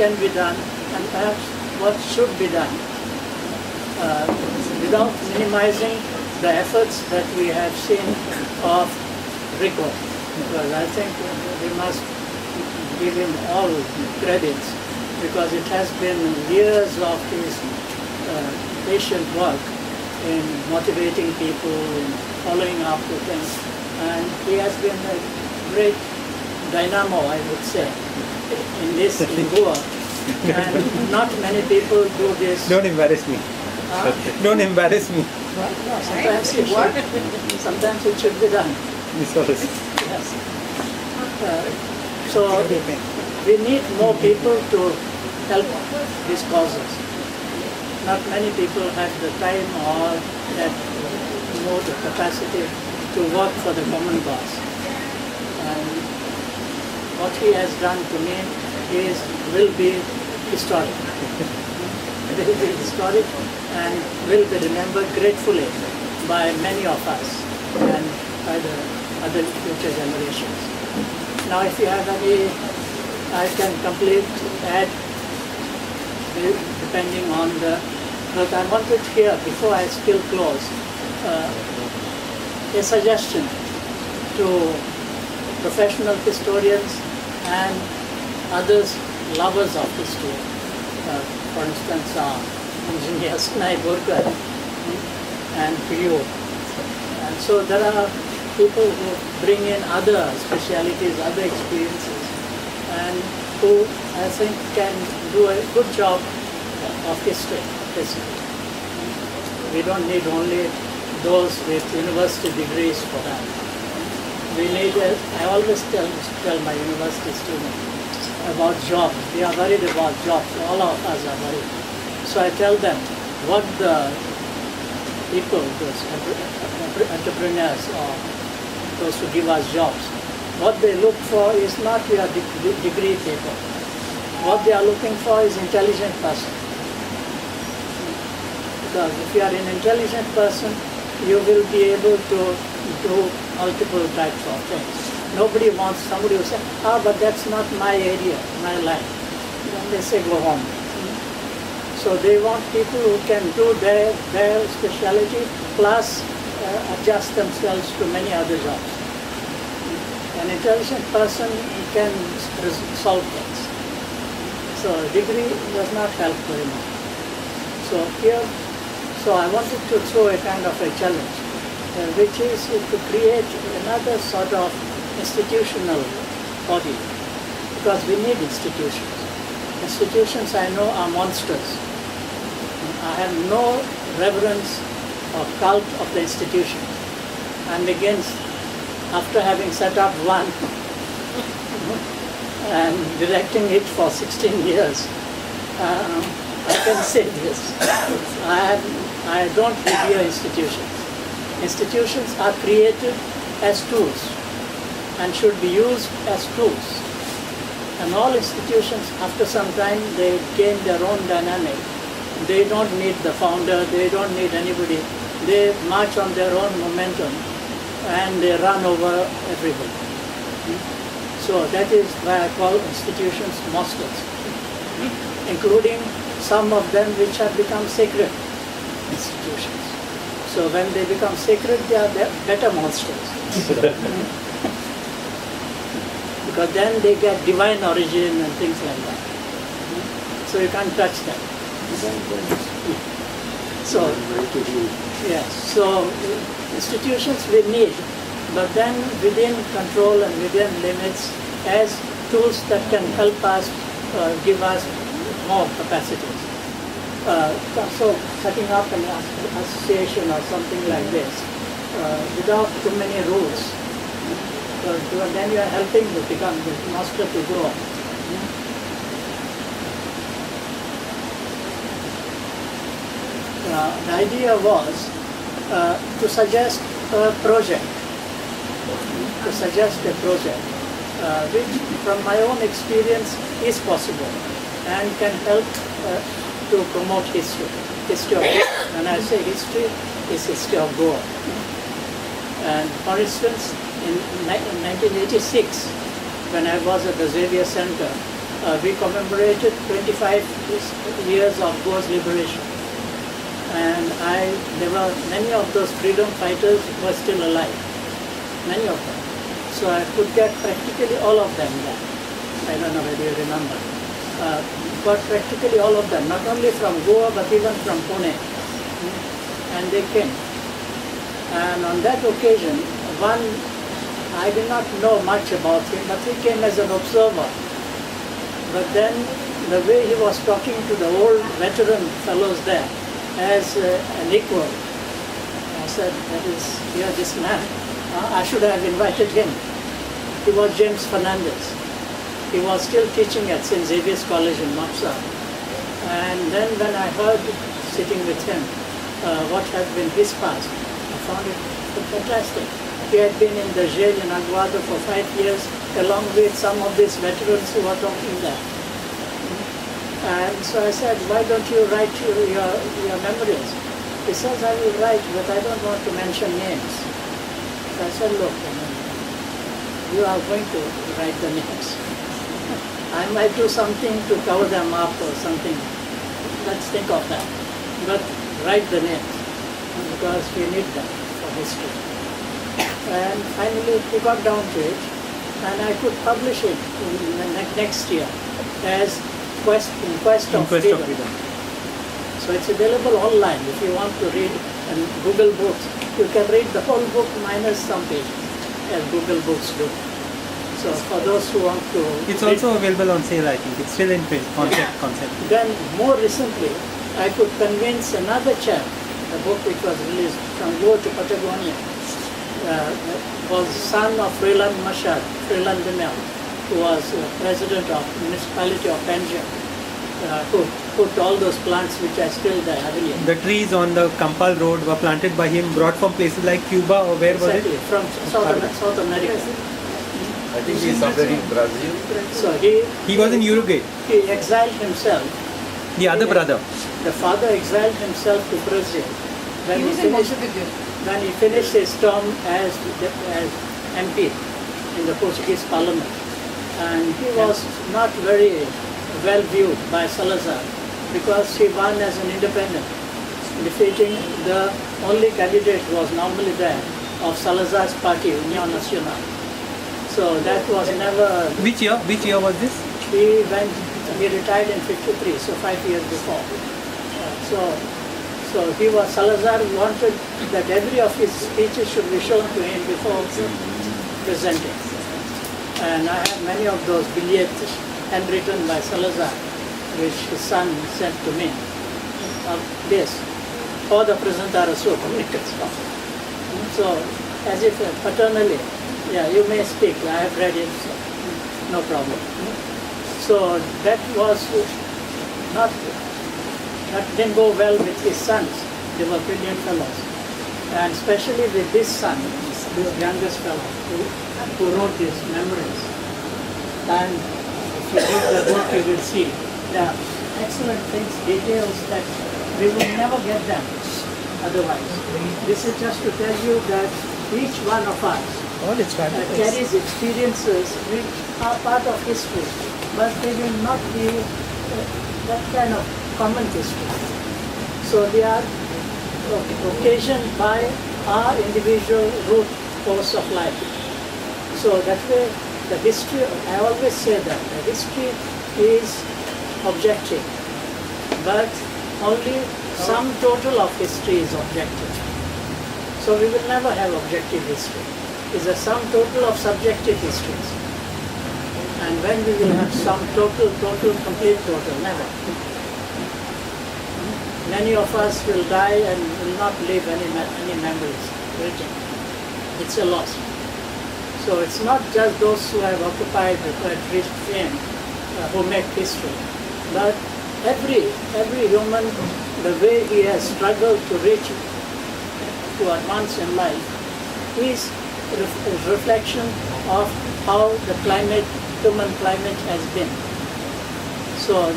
can be done and perhaps what should be done without minimizing the efforts that we have seen of Rico. Because I think we must give him all credits, because it has been years of his patient work in motivating people, in following up with things, and he has been a great dynamo, I would say, in this in Goa. And not many people do this. Don't embarrass me. Don't embarrass me. Well, no, sometimes it should be done. Yes. So we need more people to help these causes. Not many people have the time or that the capacity to work for the common cause. And what he has done to me will be historic. It will be historic and will be remembered gratefully by many of us and by the other future generations. Now, if you have any, I can add depending on the. But I wanted here, before I still close, a suggestion to professional historians and others lovers of history. For instance, engineers Snai Borkar and Priyo. And so there are people who bring in other specialities, other experiences, and who I think can do a good job of history. We don't need only those with university degrees for that. We need, I always tell my university students about jobs. They are worried about jobs. All of us are worried. So I tell them what the people, those entrepreneurs or those who give us jobs, what they look for is not your degree people. What they are looking for is intelligent person. Because if you are an intelligent person, you will be able to do multiple types of things. Nobody wants somebody who says, but that's not my area, my line. Then they say, go home. So they want people who can do their specialty plus adjust themselves to many other jobs. An intelligent person can solve things. So a degree does not help very much. So I wanted to throw a kind of a challenge, which is to create another sort of institutional body, because we need institutions. Institutions, I know, are monsters. I have no reverence or cult of the institution. I'm against, after having set up one and directing it for 16 years, I can say this. I don't revere institutions. Institutions are created as tools and should be used as tools. And all institutions, after some time, they gain their own dynamic. They don't need the founder, they don't need anybody. They march on their own momentum and they run over everybody. So that is why I call institutions monsters, including some of them which have become sacred institutions. So when they become sacred, they are better monsters. Because then they get divine origin and things like that. So you can't touch them. So, yes, so institutions we need, but then within control and within limits as tools that can help us, give us more capacities. So setting up an association or something like this without too many rules, then you are helping to become the master to grow. The idea was to suggest a project, which from my own experience is possible and can help to promote history of Goa. When I say history, it's history of Goa. And for instance, in 1986, when I was at the Xavier Center, we commemorated 25 years of Goa's liberation. And there were many of those freedom fighters who were still alive, many of them. So I could get practically all of them there. I don't know whether you remember. But practically all of them, not only from Goa but even from Pune. And they came. And on that occasion, I did not know much about him, but he came as an observer. But then the way he was talking to the old veteran fellows there as an equal, I said, this man, I should have invited him. He was James Fernandez. He was still teaching at St. Xavier's College in Mapsa. And then when I heard, sitting with him, what had been his past, I found it fantastic. He had been in the jail in Aguado for 5 years, along with some of these veterans who were talking there. And so I said, why don't you write your memories? He says, I will write, but I don't want to mention names. So I said, look, you are going to write the names. I might do something to cover them up or something. Let's think of that. But write the names, because we need them for history. And finally we got down to it, and I could publish it in the next year as In Quest of Freedom. So it's available online if you want to read and Google Books. You can read the whole book minus some pages, as Google Books do. So for those who want to... It's also available on sale, I think. It's still in print, concept. Then more recently, I could convince another chap, the book which was released from Goa to Patagonia, was son of Freeland Mashad, Freeland Dimel, who was president of the municipality of Panjim, who put all those plants which are still there heavily. The trees on the Kampal road were planted by him, brought from places like Cuba, or where was it? From South America. I think he is somewhere in Brazil. So he was in Uruguay. He exiled himself. The other brother. The father exiled himself to Brazil. When he finished his term as MP in the Portuguese Parliament. And he was not very well viewed by Salazar because he won as an independent, defeating the only candidate who was normally there of Salazar's party, Unión Nacional. So that was never... Which year was this? He retired in 53, so 5 years before. So Salazar wanted that every of his speeches should be shown to him before presenting. And I have many of those billets handwritten by Salazar, which his son sent to me. This, pode apresentar a sua comunicação. So, as if paternally, yeah, you may speak, I have read it, so no problem. So that was that didn't go well with his sons. They were brilliant fellows. And especially with this son, this youngest fellow, who wrote these memories. And if you read the book, you will see there are excellent things, details that we will never get them otherwise. This is just to tell you that each one of us carries experiences which are part of history, but they will not be that kind of common history. So they are occasioned by our individual root course of life. So that way, the history, I always say that the history is objective, but only sum total of history is objective. So we will never have objective history. It's a sum total of subjective histories. And when we will have sum total, complete total, never. Many of us will die and will not leave any memories written. It's a loss. So it's not just those who have occupied, who have reached fame, who make history, but every human, the way he has struggled to reach, to advance in life, is a reflection of how the human climate has been. So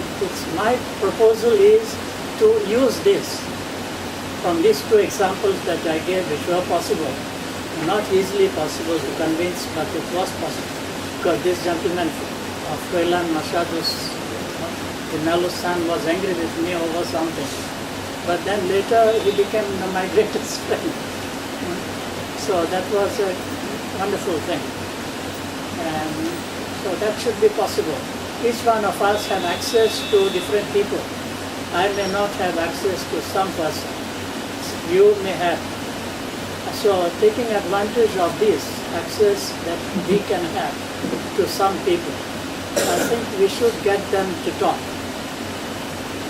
my proposal is to use this from these two examples that I gave, which were possible, not easily possible to convince, but it was possible, because this gentleman of Quaylan Machado's, the Melo's son, was angry with me over something. But then later he became my greatest friend. So that was a wonderful thing. And so that should be possible. Each one of us have access to different people. I may not have access to some person. You may have. So taking advantage of this access that we can have to some people, I think we should get them to talk.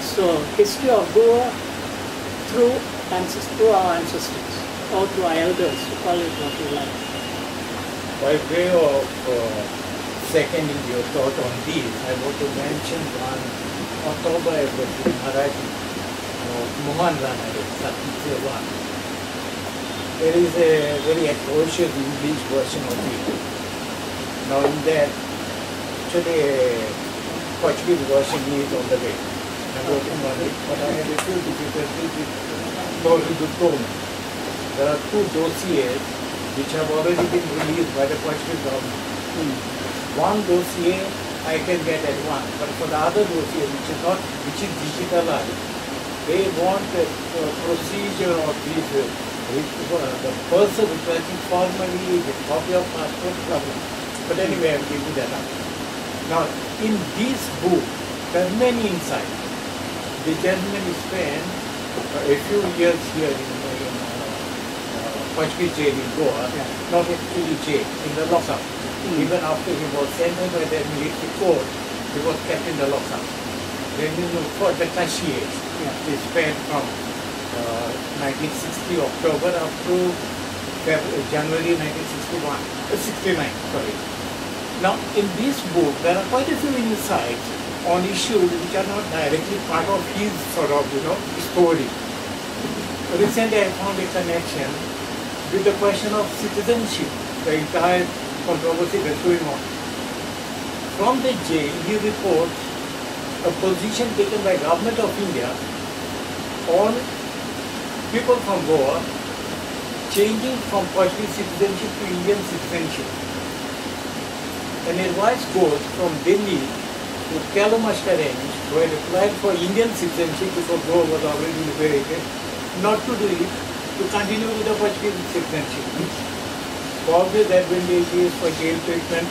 So history of Goa through our ancestors, or to our elders, call it what you like. By way of seconding your thought on this, I want to mention one autobiography, Marathi, of Mohan Rana, Satyavan. There is a very atrocious English version of it. Now in that, actually a Portuguese version is on the way. I'm working on it, but I have a few difficulties with the tone. There are two dossiers which have already been released by the Portuguese government. One dossier I can get at once, but for the other dossier which is digitalized, they want a procedure of this, the person requesting formally the copy of passport problem. But anyway, I will give you that up. Now, in this book, there are many insights. The gentleman spent a few years here in Portuguese jail in Goa, not actually jail, in the lockup. Even after he was sentenced by the military court, he was kept in the lockup. Then for the cashiers, he spent from 1960 October up to January 1969. Now in this book, there are quite a few insights on issues which are not directly part of his story. Recently I found a connection with the question of citizenship, the entire controversy that's going on. From the jail, he reports a position taken by Government of India on people from Goa changing from Portuguese citizenship to Indian citizenship. An advice goes from Delhi to Kalamashkarange, who had applied for Indian citizenship because Goa was already liberated, not to do it, to continue with the Portuguese citizenship. For obvious advantages for jail treatment,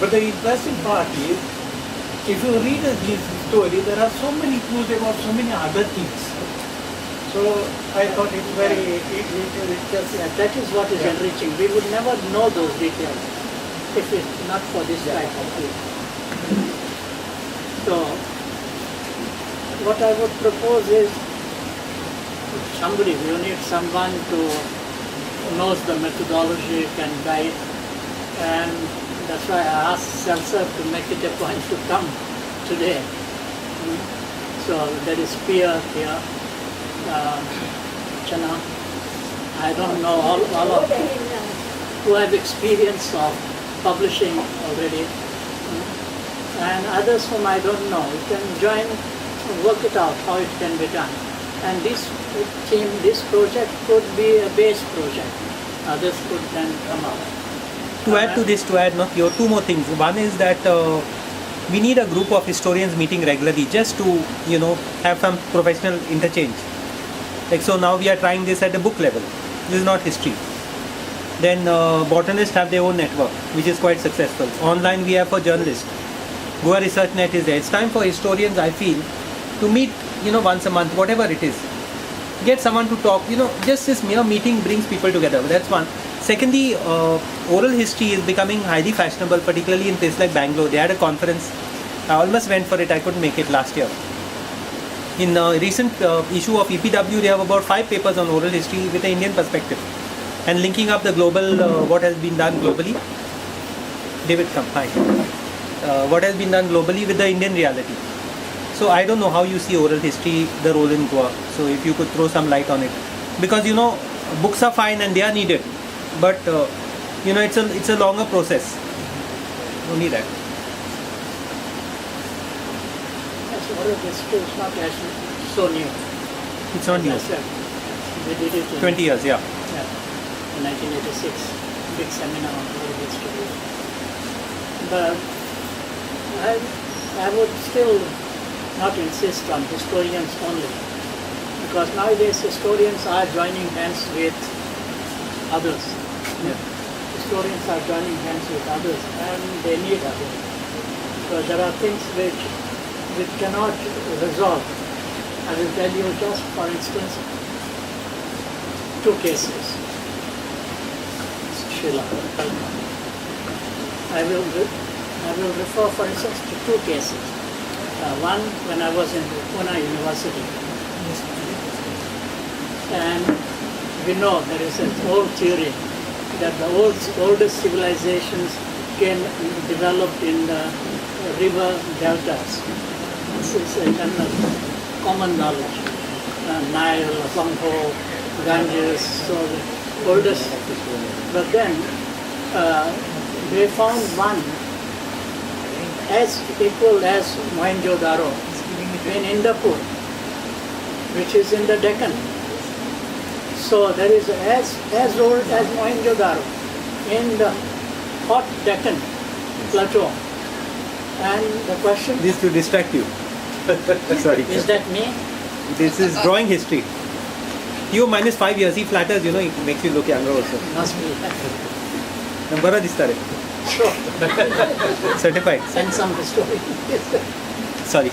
but the interesting part is, if you read his story, there are so many clues about so many other things. So I thought it's very, that is what is enriching. We would never know those details if it's not for this type of book. So what I would propose is, you need someone who knows the methodology, can guide, and that's why I asked Souza to make it a point to come today. So there is Pia here, Chana, I don't know, all of them who have experience of publishing already, and others whom I don't know. You can join, work it out how it can be done. And this team, this project could be a base project. Others could then come up. To add to this, two more things. One is that we need a group of historians meeting regularly just to, have some professional interchange. Like, so now we are trying this at the book level. This is not history. Then botanists have their own network, which is quite successful. Online we have for journalists. Goa Research Net is there. It's time for historians, I feel, to meet, once a month, whatever it is. Get someone to talk, just this mere meeting brings people together. That's one. Secondly, oral history is becoming highly fashionable, particularly in places like Bangalore. They had a conference. I almost went for it. I couldn't make it last year. In a recent issue of EPW, they have about 5 papers on oral history with an Indian perspective. And linking up the global, what has been done globally. David, come. Hi. What has been done globally with the Indian reality. So I don't know how you see oral history, the role in Goa. So if you could throw some light on it. Because, books are fine and they are needed. But, it's a longer process. Only that. Oral history is not so new. It's not new. We did it in 20 years, yeah. In 1986, big seminar on oral history. But I would still not insist on historians only, because nowadays historians are joining hands with others. Historians are joining hands with others, and they need others. So there are things which cannot resolve. I will tell you just, for instance, 2 cases. Srila. I will refer, for instance, to 2 cases. One, when I was in Pune University, and we know there is an old theory that the oldest civilizations developed in the river deltas. This is a general common knowledge. Nile, Congo, Ganges, so the oldest. But then they found one as equal as Mohenjo-daro in Indapur, which is in the Deccan. So there is as old as Mohenjo-daro in the hot Deccan plateau. And the question This to distract you. Sorry. is that me? This is drawing history. You minus 5 years, he flatters, it makes you look younger also. Must be. Nambara distare. Sure. Certified. Send some historian. Sorry.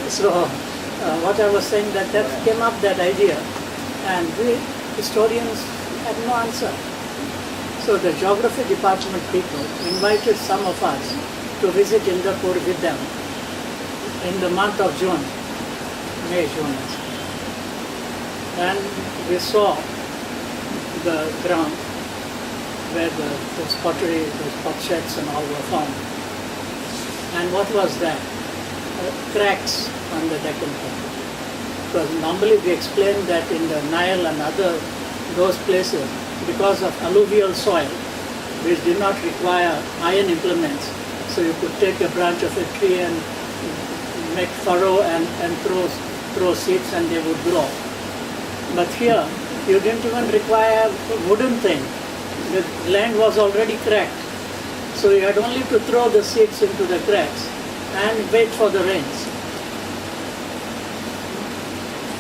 So what I was saying, that came up, that idea, and we historians had no answer. So the geography department people invited some of us to visit Indapur with them in the month of June, May, June. And we saw the ground where those pottery, those pot sheds and all were found. And what was that? Cracks on the Deccan Plateau. Because normally we explain that in the Nile and those places, because of alluvial soil, which did not require iron implements, so you could take a branch of a tree and make furrow and throw seeds and they would grow. But here, you didn't even require a wooden thing. The land was already cracked. So you had only to throw the seeds into the cracks and wait for the rains.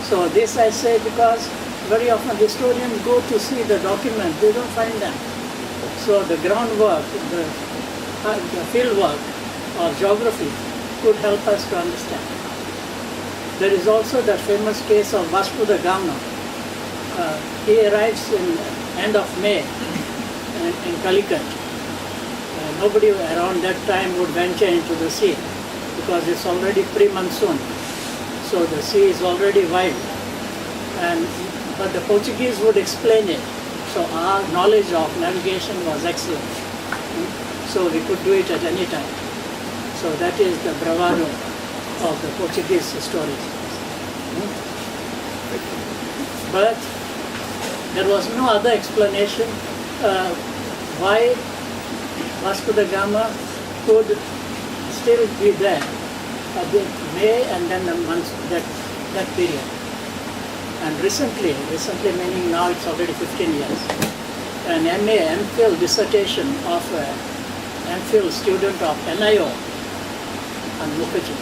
So this I say because very often historians go to see the documents, they don't find them. So the groundwork, the field work or geography could help us to understand. There is also that famous case of Vasco da Gama. He arrives in end of May in Calicut. Nobody around that time would venture into the sea because it's already pre-monsoon. So the sea is already wide. But the Portuguese would explain it. So our knowledge of navigation was excellent. So we could do it at any time. So that is the bravado of the Portuguese historians. But there was no other explanation why Vasco da Gama could still be there at the May and then the months, that period. And recently meaning now it's already 15 years, an MA, MPhil dissertation of an MPhil student of NIO on Mukherjee.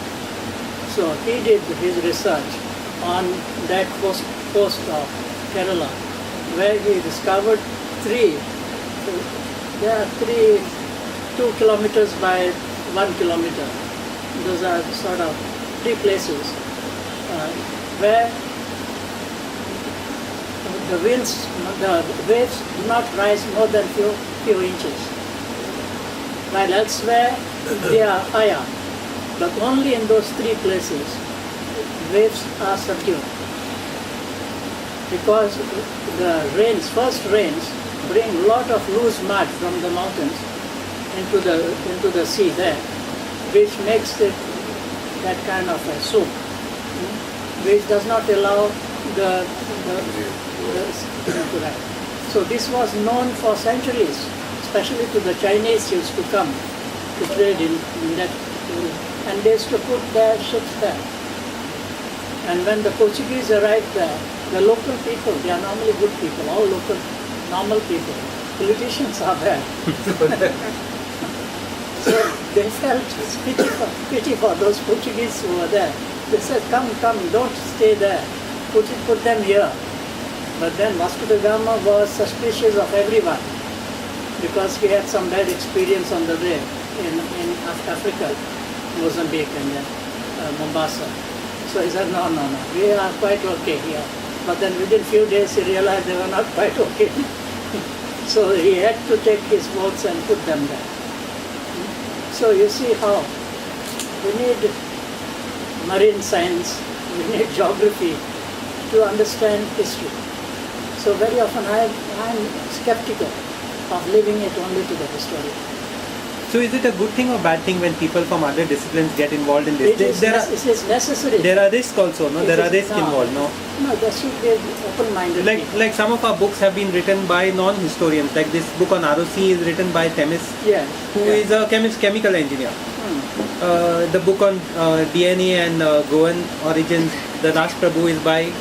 So he did his research on that coast of Kerala, where he discovered there are 2 kilometers by 1 kilometer. Those are sort of 3 places where the waves do not rise more than few inches, while elsewhere they are higher. But only in those 3 places waves are subdued, because the first rains bring a lot of loose mud from the mountains into the sea there, which makes it that kind of a soup, which does not allow the to rise. So this was known for centuries, especially to the Chinese used to come to trade in that area, and they used to put their ships there. And when the Portuguese arrived there, the local people, they are normally good people, all local, normal people. Politicians are bad. So they felt pity for those Portuguese who were there. They said, come, don't stay there. Put them here. But then Vasco da Gama was suspicious of everyone because he had some bad experience on the way in Africa, Mozambique and then Mombasa. So he said, no, we are quite okay here. But then within few days he realized they were not quite okay. So he had to take his boats and put them there. So you see how we need marine science, we need geography to understand history. So very often I'm skeptical of leaving it only to the historian. So is it a good thing or bad thing when people from other disciplines get involved in this? It is necessary. There are risks also, no? There are risks involved, no? No, there should be open-minded people. Like some of our books have been written by non-historians. Like this book on ROC is written by Themis, who is a chemical engineer. The book on DNA and Goan origins, The Last Prabhu, is by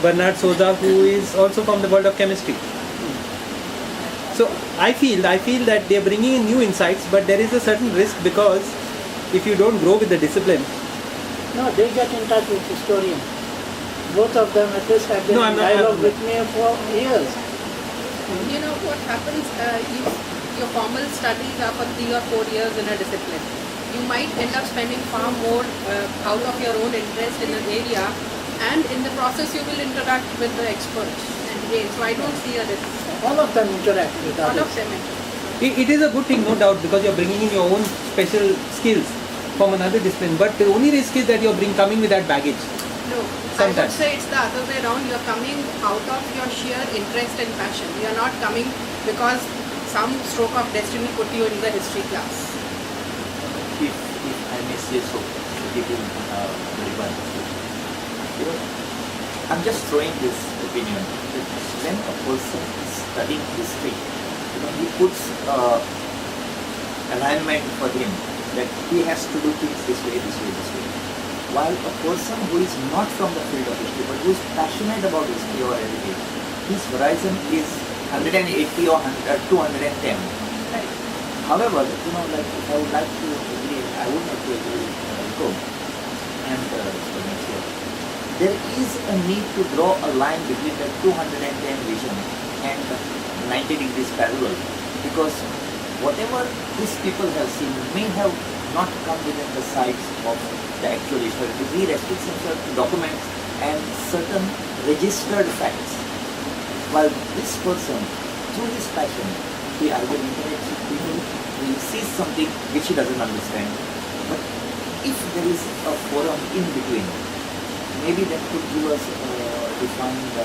Bernard Souza, who is also from the world of chemistry. So I feel that they are bringing in new insights, but there is a certain risk because if you don't grow with the discipline. No, they get in touch with historians. Both of them at least have been in dialogue with me for years. You know what happens, your formal studies are for 3 or 4 years in a discipline. You might end up spending far more out of your own interest in an area, and in the process you will interact with the experts. So I don't see a risk. All of them interact with others. All of them interact. It is a good thing, no doubt, because you're bringing in your own special skills from another discipline. But the only risk is that you're coming with that baggage. No, sometimes. I would say it's the other way around. You're coming out of your sheer interest and passion. You're not coming because some stroke of destiny put you in the history class. If I may say so, giving very well. You know, I'm just throwing this opinion that when a person is studying history, you know, he puts alignment for him that he has to do things this way. While a person who is not from the field of history but who is passionate about history or anything, his horizon is 180 or 210. Right. However, you know, like I would like to agree, I would like to agree with Nico and there is a need to draw a line between the 210 vision and 90 degrees parallel, because whatever these people have seen may have not come within the sights of the actual history. We restrict themselves to documents and certain registered facts, while this person, through his passion, he either interacts with people, he sees something which he doesn't understand. But if there is a forum in between, maybe that could give us a defined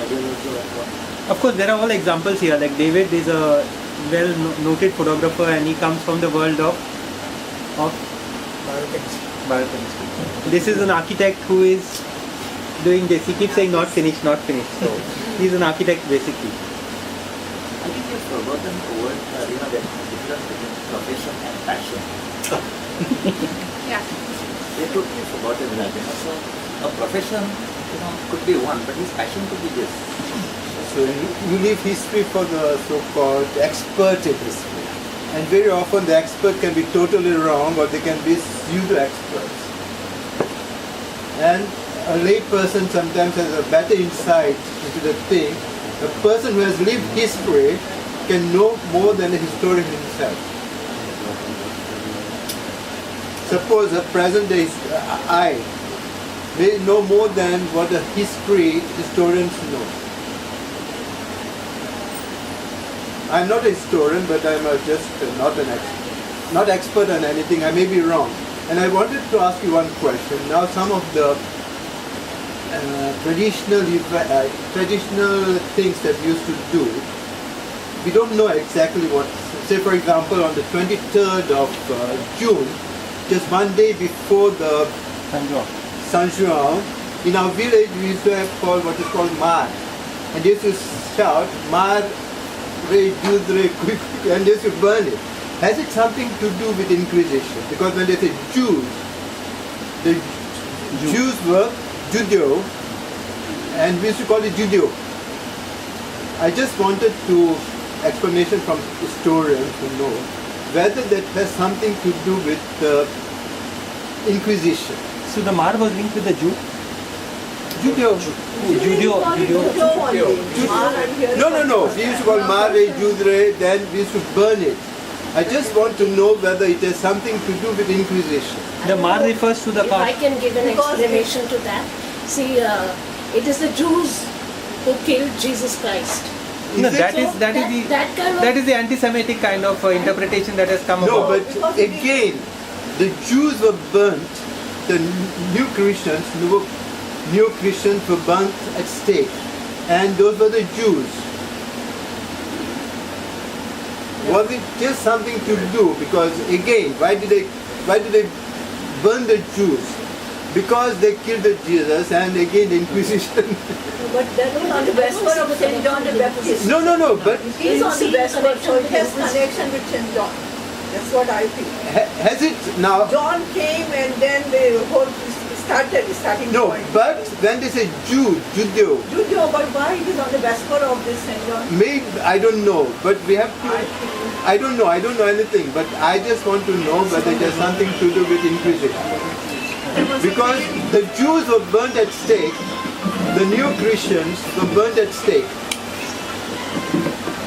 ideology of what. Of course, there are all examples here. Like David is a well-noted photographer, and he comes from the world of biochemistry. This is an architect who is doing this. He keeps saying not finished. So he's an architect basically. I think you've forgotten the word, you know, the difference between profession and passion. Yeah. They totally forgotten that. You know, so a profession, you know, could be one, but his passion could be this. So you leave history for the so-called expert in history. And very often the expert can be totally wrong, or they can be pseudo-experts. And a lay person sometimes has a better insight into the thing. A person who has lived history can know more than the historian himself. Suppose a present day I may know more than what the historians know. I'm not a historian, but I'm just not expert on anything. I may be wrong. And I wanted to ask you one question. Now, some of the traditional things that we used to do, we don't know exactly what. Say, for example, on the 23rd of June, just one day before the San Juan, in our village we used to have what is called Mar. And they used to shout, Mar, and they used to burn it. Has it something to do with Inquisition? Because when they say Jews, the Jews were Judeo, and we used to call it Judeo. I just wanted explanation from historians to know whether that has something to do with Inquisition. So the Mar was linked with the Jew? Judeo. Judeo. No. We used to call Mare, Judre, then we used to burn it. I just want to know whether it has something to do with Inquisition. The Mar refers to the If I can give an explanation to that. See, it is the Jews who killed Jesus Christ. No, Is it that so? is That kind of- that is the anti-Semitic kind of interpretation that has come No, about. but again, the Jews were burnt, the new Christians were burnt at stake, and those were the Jews. Was it just something to do? Because again, why did they burn the Jews? Because they killed the Jesus, and again the Inquisition. But that was on the westward of St. John the Baptist. No, but He's on the westward, so it has connection with St. John. That's what I feel. has it now? John came and then the whole starting No, point. but when they say Judeo, Judeo, but why it is on the westward of this St. John? maybe I don't know, but we have to. I don't know anything, but I just want to know whether it has something to do with Inquisition. Because the Jews were burnt at stake, the new Christians were burnt at stake.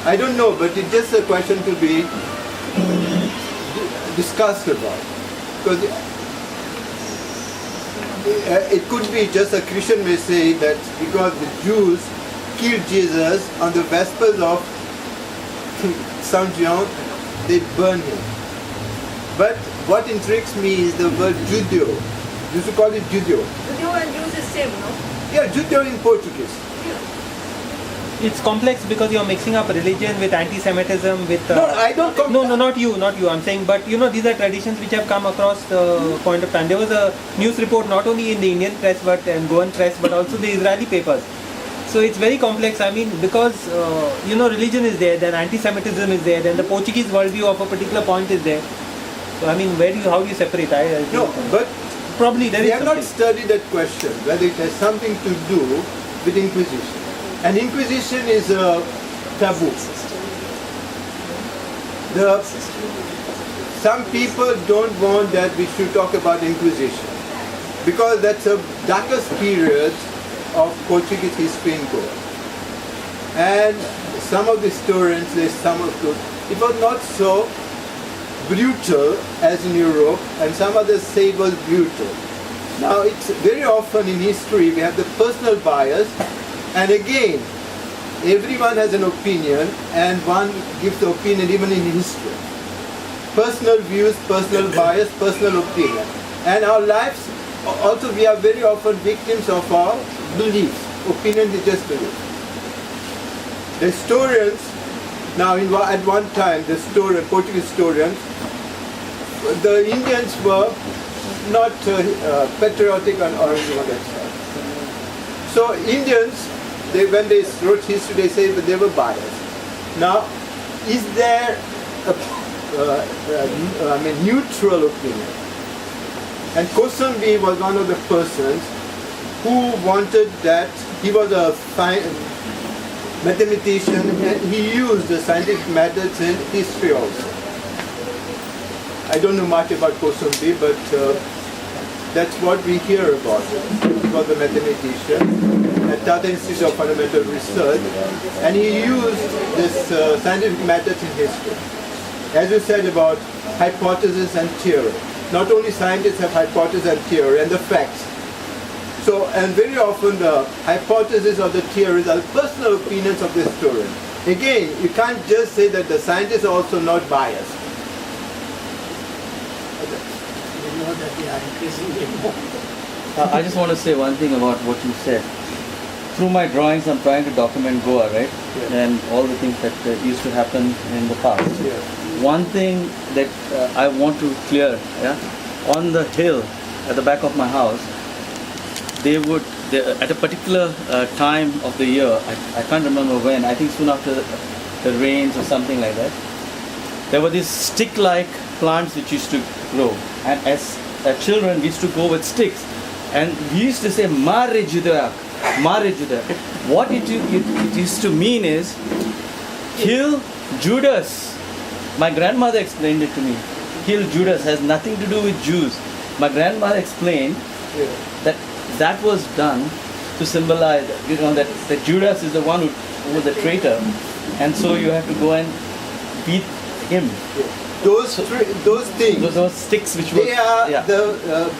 I don't know, but it's just a question to be discussed about. Because it could be just a Christian may say that because the Jews killed Jesus on the Vespers of St. John, they burned him. But what intrigues me is the word Judeo. You used to call it Judeo. Judeo and Jews is same, no? Yeah, Judeo in Portuguese. It's complex because you're mixing up religion with anti-Semitism with. No, I don't. No, not you. I'm saying, but these are traditions which have come across the point of time. There was a news report not only in the Indian press and Goan press, but also the Israeli papers. So it's very complex. I mean, because religion is there, then anti-Semitism is there, then the Portuguese worldview of a particular point is there. So I mean, how do you separate? No, but probably there we is have not studied that question whether it has something to do with Inquisition. And Inquisition is a taboo. Some people don't want that we should talk about Inquisition because that's a darkest period of Portuguese history in Goa. And some of the historians say it was not so brutal as in Europe, and some others say it was brutal. Now it's very often in history we have the personal bias, and again everyone has an opinion and one gives the opinion even in history. Personal views, personal bias, personal opinion. And our lives also we are very often victims of our beliefs. Opinions is just belief. The historians, now at one time Portuguese historians, the Indians were not patriotic or anything like that. So Indians, when they wrote history, they say that they were biased. Now, is there a neutral opinion? And Kosambi was one of the persons who wanted that. He was a mathematician and he used the scientific methods in history also. I don't know much about Kosambi, but that's what we hear about. He was a mathematician at Tata Institute of Fundamental Research, and he used this scientific methods in history. As you said about hypothesis and theory. Not only scientists have hypothesis and theory and the facts. So, and very often the hypothesis or the theories are personal opinions of the historian. Again, you can't just say that the scientists are also not biased. We know that they are increasingly more. I just want to say one thing about what you said. Through my drawings, I'm trying to document Goa, right? Yeah. And all the things that used to happen in the past. Yeah. One thing that I want to clear, on the hill at the back of my house, at a particular time of the year, I can't remember when, I think soon after the rains or something like that, there were these stick-like plants which used to grow. And as children, we used to go with sticks. And we used to say, Mare Judayak. What it used to mean is, kill Judas. My grandmother explained it to me. Kill Judas has nothing to do with Jews. My grandmother explained that was done to symbolize, that Judas is the one who was the traitor, and so you have to go and beat him. Those things, Those sticks which were... they are the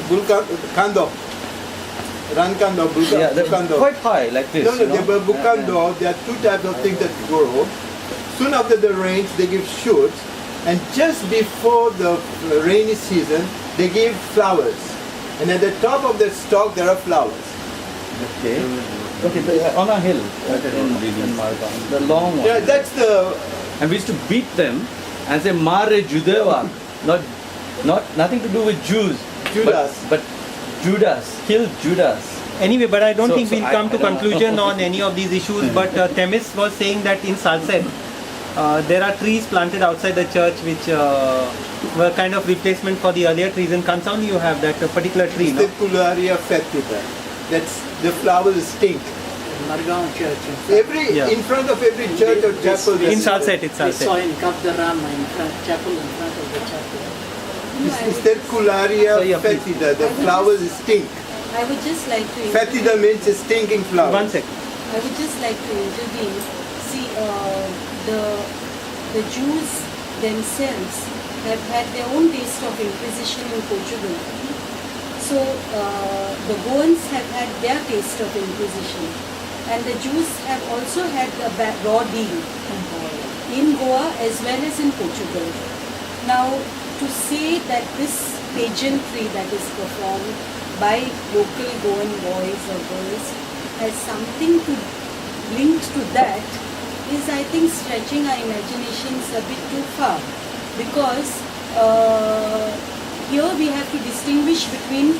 Bulkando. Rankando, Yeah, they're Bulkando. quite high, like this. No, you know? they were Bulkando. There are two types of things that grow. Soon after the rains, they give shoots, and just before the rainy season, they give flowers. And at the top of the stalk, there are flowers. Okay. Okay, on a hill in Margam, the long one. Yeah, that's the... And we used to beat them and say, Mare Judeva, nothing to do with Jews. Judas. But Judas, kill Judas. Anyway, but I don't So- think so we'll I- come I to don't know. conclusion on any of these issues. But Themis was saying that in Salset, there are trees planted outside the church which were kind of replacement for the earlier trees. In Kansauni you have that particular tree, no? Circularia fetida. That's the flowers stink. Margaon Church. In front of every church or chapel. In Salset, it's We saw Salset. in Kapdarama, in front, chapel in front of the chapel. Circularia So, yeah, please. fetida. The flowers stink. I would just like to Fetida means a stinking flower. 1 second. I would just like to intervene. See, the Jews themselves have had their own taste of Inquisition in Portugal. So the Goans have had their taste of Inquisition, and the Jews have also had a raw deal in Goa as well as in Portugal. Now, to say that this pageantry that is performed by local Goan boys or girls has something to linked to that is, I think, stretching our imaginations a bit too far, because here we have to distinguish between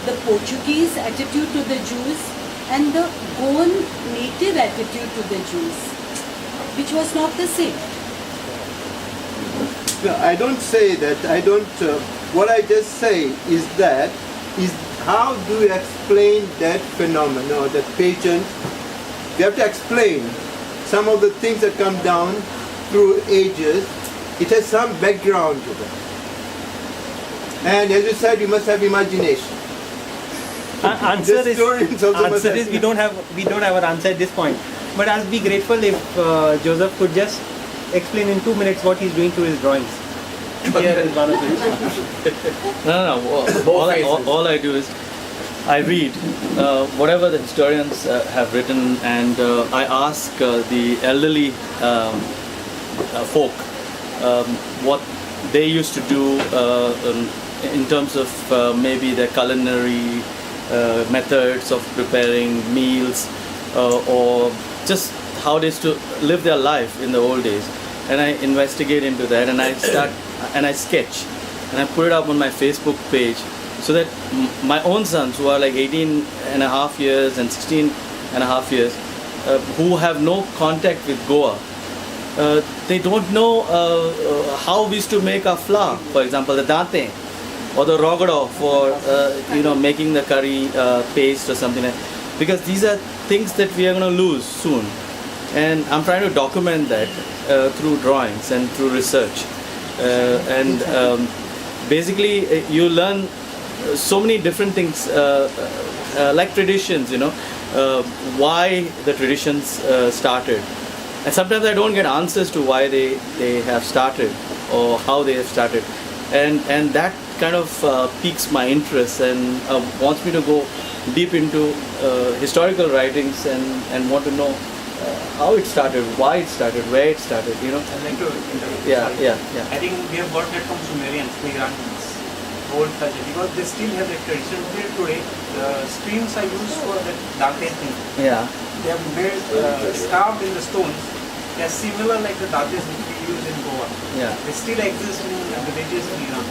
the Portuguese attitude to the Jews and the Goan native attitude to the Jews, which was not the same. No, I don't say that. What I just say is how do you explain that phenomenon, that pageant? You have to explain some of the things that come down through ages. It has some background to them. And as you said, you must have imagination. Answer The historians also must is have- we don't have our answer at this point. But I'll be grateful if Joseph could just explain in 2 minutes what he's doing to his drawings. Here is one of it. No. All I do is I read whatever the historians have written, and I ask the elderly folk what they used to do in terms of maybe their culinary methods of preparing meals, or just how they used to live their life in the old days. And I investigate into that, and I start and I sketch, and I put it up on my Facebook page, so that my own sons, who are like 18 and a half years and 16 and a half years, who have no contact with Goa, they don't know how we used to make our flour, for example, the dante or the rogado for making the curry paste or something like that. Because these are things that we are going to lose soon, and I'm trying to document that through drawings and through research, and basically you learn so many different things, like traditions, why the traditions started. And sometimes I don't get answers to why they have started or how they have started. And that kind of piques my interest and wants me to go deep into historical writings and want to know how it started, why it started, where it started, I'd like to interrupt. Yeah. I think we have got that from Sumerians, the Iranians, old culture, because they still have that tradition. Today, the streams are used for the dante thing. Yeah. They have made carved in the stones. They are similar like the dantes which we use in Goa. Yeah. They still exist in villages in Iran.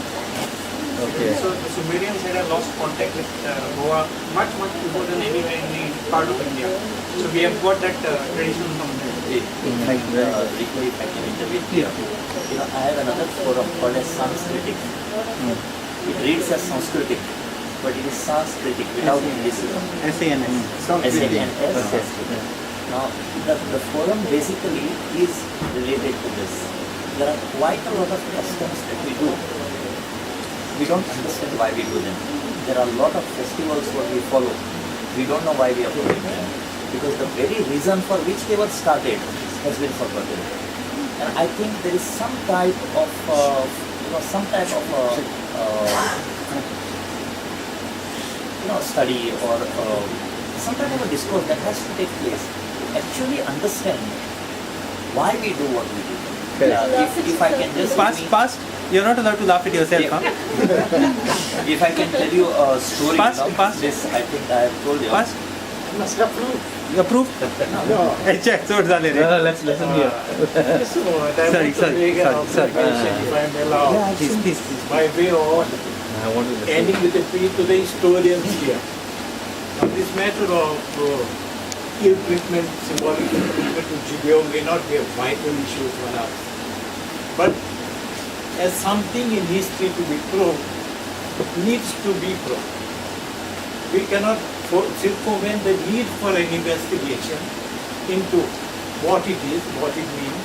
Okay. So the Sumerians had a lost contact with Goa much before than anywhere in the part of India. So we have got that tradition from them. In fact, Rico, if I can intervene here, I have another forum called as Sanskritic. It reads as Sanskritic, but it is Sanskritic without Indicism. SANS. SANS. Now, the forum basically is related to this. there are quite a lot of customs that we do. We don't understand why we do them. There are a lot of festivals what we follow. We don't know why we are following them. Because the very reason for which they were started has been forgotten. And I think there is some type of, study or some kind of a discourse that has to take place to actually understand why we do what we do. If I can just Past. You're not allowed to laugh at yourself, huh? if I can tell you a story, Past. this I think I have told you. Past. Must approve. You approve? No. Let's listen here. Sorry. If I am allowed, Please. by way of ending with a plea to the historians here. Now, this matter of ill treatment, symbolic ill treatment to Judeo may not be a vital issue for us. But as something in history to be proved, needs to be proved. We cannot circumvent the need for an investigation into what it is, what it means,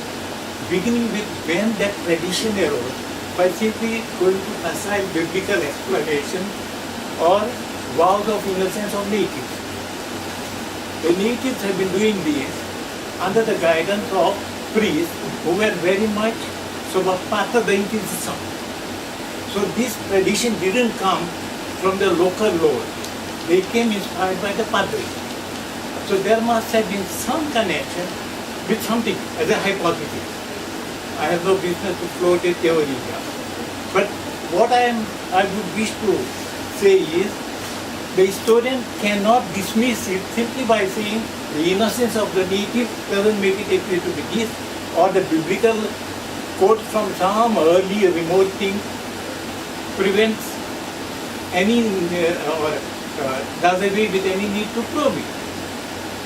beginning with when that tradition arose, by simply going to assign biblical explanation or vows of innocence of natives. The natives have been doing this under the guidance of priests who were very much part of the Inquisition. So this tradition didn't come from the local lord. They came inspired by the Padre. So there must have been some connection with something as a hypothesis. I have no business to float a theory here. But what I would wish to say is, the historian cannot dismiss it simply by saying the innocence of the native doesn't make it appear to be this, or the biblical quote from some early remote thing prevents any or does away with any need to probe it.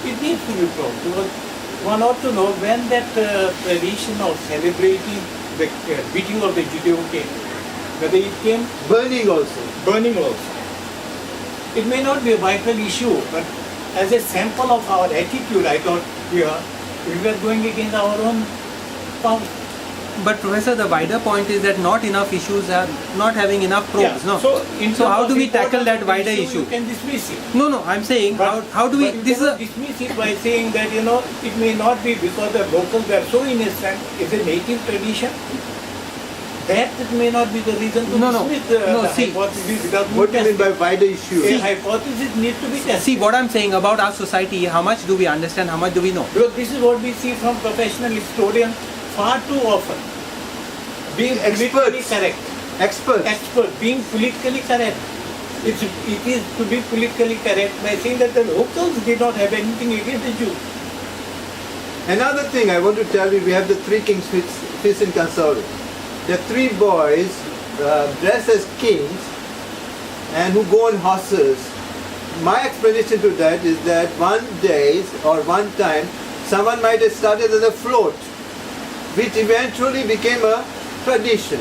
It needs to be probed because one ought to know when that tradition of celebrating the beating of the Judeo came, whether it came Burning also. It may not be a vital issue, but as a sample of our attitude, I thought here we were going against our own power. But Professor, the wider point is that not enough issues are not having enough probes. Yeah. No. So how do we tackle that wider issue? You can dismiss it. No. I'm saying how do we? But This you is cannot dismiss it by saying that it may not be because the locals were so innocent. It's a native tradition. That may not be the reason to dismiss the hypothesis without What do you mean by wider issue? A hypothesis needs to be tested. See what I'm saying about our society. How much do we understand? How much do we know? Because this is what we see from professional historians far too often. Being politically correct. Expert. Being politically correct. It is to be politically correct by saying that the locals did not have anything against the Jews. Another thing I want to tell you, we have the three kings feast in Console. The three boys dressed as kings and who go on horses. My explanation to that is that one day or one time someone might have started as a float, which eventually became a tradition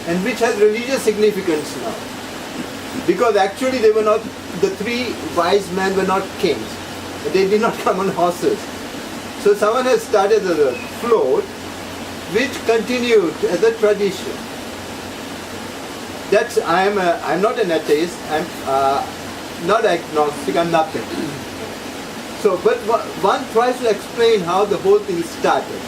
and which has religious significance now. Because actually they were not, the three wise men were not kings. They did not come on horses. So someone has started as a float which continued as a tradition. That's, I'm not an atheist, I'm not agnostic, I'm nothing. So, but one tries to explain how the whole thing started.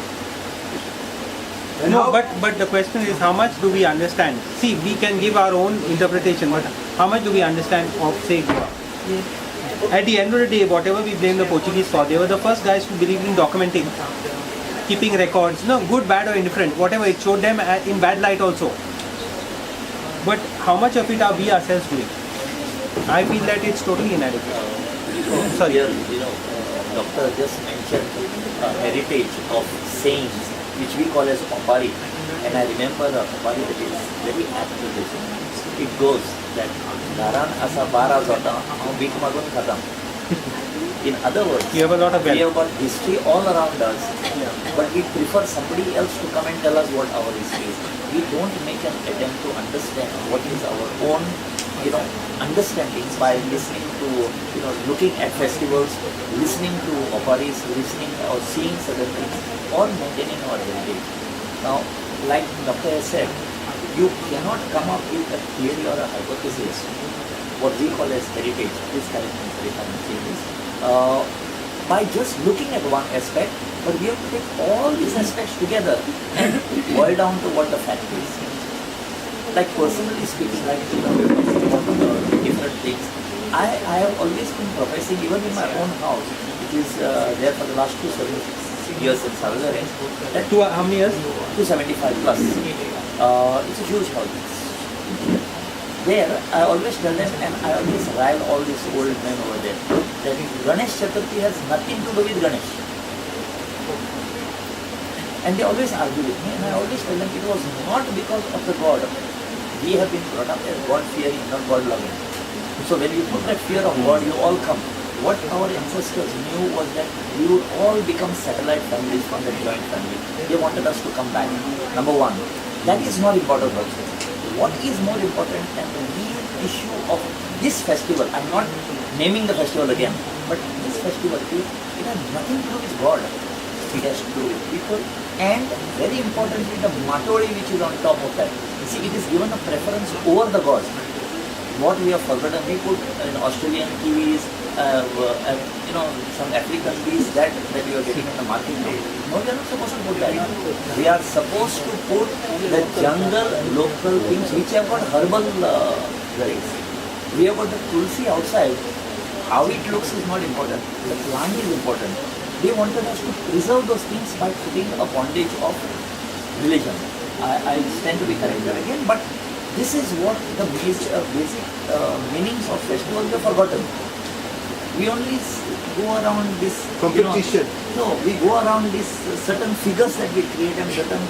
And but the question is how much do we understand? See, we can give our own interpretation, but how much do we understand of, say, Goa? At the end of the day, whatever we blame the Portuguese for, they were the first guys who believed in documenting, keeping records, good, bad or indifferent, whatever, it showed them in bad light also. But how much of it are we ourselves doing? I feel that it's totally inadequate. Sorry. Here, Doctor just mentioned heritage of saints, which we call as Opari. And I remember the Opari that is very apt to this. It goes that Naran asa bara zota, bik magun khatam. In other words, you have a lot of we have got history all around us, but we prefer somebody else to come and tell us what our history is. We don't make an attempt to understand what is our own, understanding by listening to, looking at festivals, listening to oparis, listening or seeing certain things, or maintaining our heritage. Now, like Dr. has said, you cannot come up with a theory or a hypothesis, what we call as heritage, this correctness, if I'm saying this, by just looking at one aspect, but we have to take all these aspects together and boil down to what the fact is. Like personally speaking, like we were talking about different things, I have always been professing, even in my own house, which is there for the last 276 years in Souza, that How many years? 275 plus. It's a huge house. There, I always tell them, and I always rile all these old men over there, that Ganesh Chaturthi has nothing to do with Ganesh. And they always argue with me, and I always tell them it was not because of the God. We have been brought up as God-fearing, not God-loving. So when you put that fear of God, you all come. What our ancestors knew was that we would all become satellite families from the joint family. They wanted us to come back. Number one. That is not important also. What is more important than the real issue of this festival? I'm not naming the festival again, but this festival, it has nothing to do with God. It has to do with people, and very importantly, the Matori which is on top of that. You see, it is given a preference over the gods. What we have forgotten, we put in Australian kiwis, some African bees that we are getting in the market now. No, we are not supposed to put that. We are supposed to put the jungle local things which have got herbal berries. We have got the tulsi outside. How it looks is not important. The plant is important. They wanted us to preserve those things by putting a bondage of religion. I stand to be corrected again, but this is what the basic meanings of festivals we have forgotten. We only go around this competition. We go around these certain figures that we create and certain